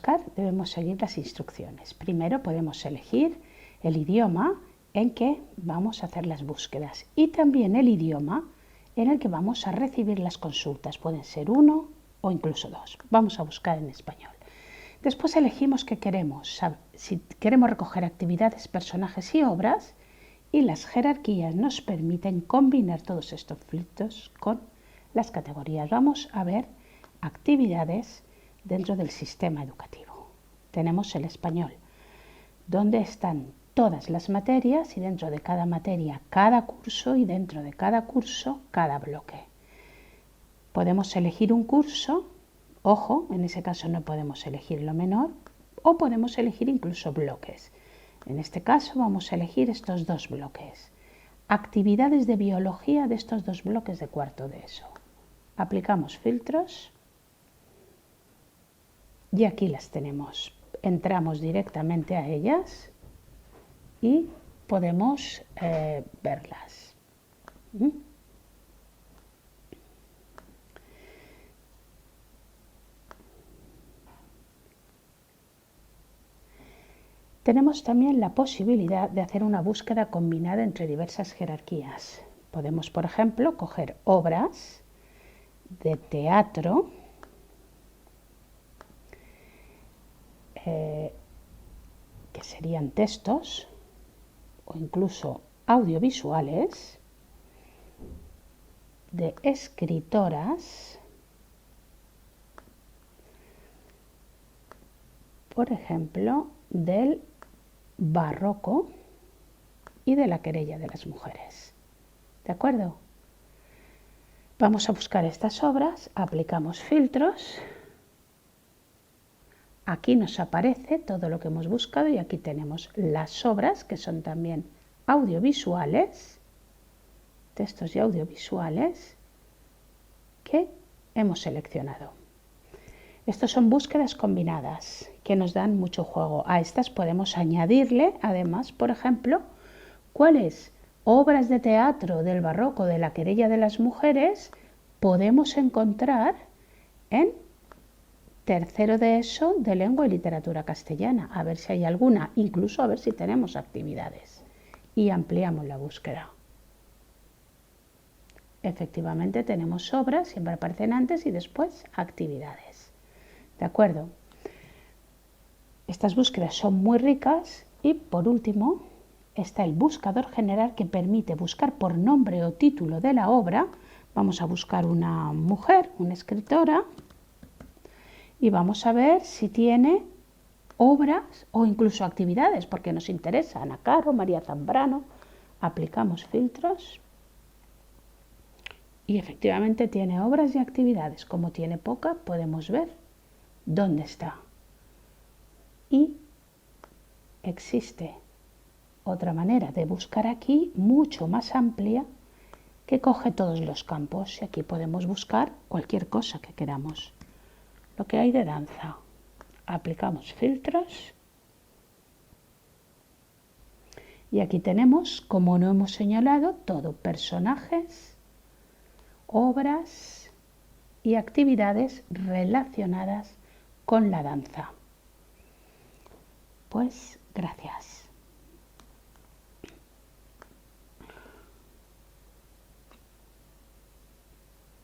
buscar debemos seguir las instrucciones. Primero podemos elegir el idioma en que vamos a hacer las búsquedas y también el idioma en el que vamos a recibir las consultas. Pueden ser uno o incluso dos. Vamos a buscar en español. Después elegimos qué queremos. Si queremos recoger actividades, personajes y obras, y las jerarquías nos permiten combinar todos estos filtros con las categorías. Vamos a ver actividades dentro del sistema educativo. Tenemos el español, donde están todas las materias y dentro de cada materia cada curso y dentro de cada curso cada bloque. Podemos elegir un curso, ojo, en ese caso no podemos elegir lo menor, o podemos elegir incluso bloques. En este caso vamos a elegir estos dos bloques. Actividades de biología de estos dos bloques de cuarto de ESO. Aplicamos filtros y aquí las tenemos. Entramos directamente a ellas y podemos verlas. Tenemos también la posibilidad de hacer una búsqueda combinada entre diversas jerarquías. Podemos, por ejemplo, coger obras de teatro, que serían textos o incluso audiovisuales, de escritoras, por ejemplo, del barroco y de la querella de las mujeres. ¿De acuerdo? Vamos a buscar estas obras, aplicamos filtros. Aquí nos aparece todo lo que hemos buscado y aquí tenemos las obras que son también audiovisuales, textos y audiovisuales que hemos seleccionado. Estos son búsquedas combinadas que nos dan mucho juego. A estas podemos añadirle, además, por ejemplo, cuáles obras de teatro del barroco de la querella de las mujeres podemos encontrar en tercero de ESO de lengua y literatura castellana. A ver si hay alguna, incluso a ver si tenemos actividades. Y ampliamos la búsqueda. Efectivamente tenemos obras, siempre aparecen antes y después actividades. ¿De acuerdo? Estas búsquedas son muy ricas y por último está el buscador general que permite buscar por nombre o título de la obra. Vamos a buscar una mujer, una escritora, y vamos a ver si tiene obras o incluso actividades, porque nos interesa Ana Caro, María Zambrano. Aplicamos filtros y efectivamente tiene obras y actividades. Como tiene poca, podemos ver dónde está. Y existe otra manera de buscar aquí, mucho más amplia, que coge todos los campos. Y aquí podemos buscar cualquier cosa que queramos. Lo que hay de danza. Aplicamos filtros. Y aquí tenemos, como no hemos señalado, todo: personajes, obras y actividades relacionadas con la danza. Pues gracias.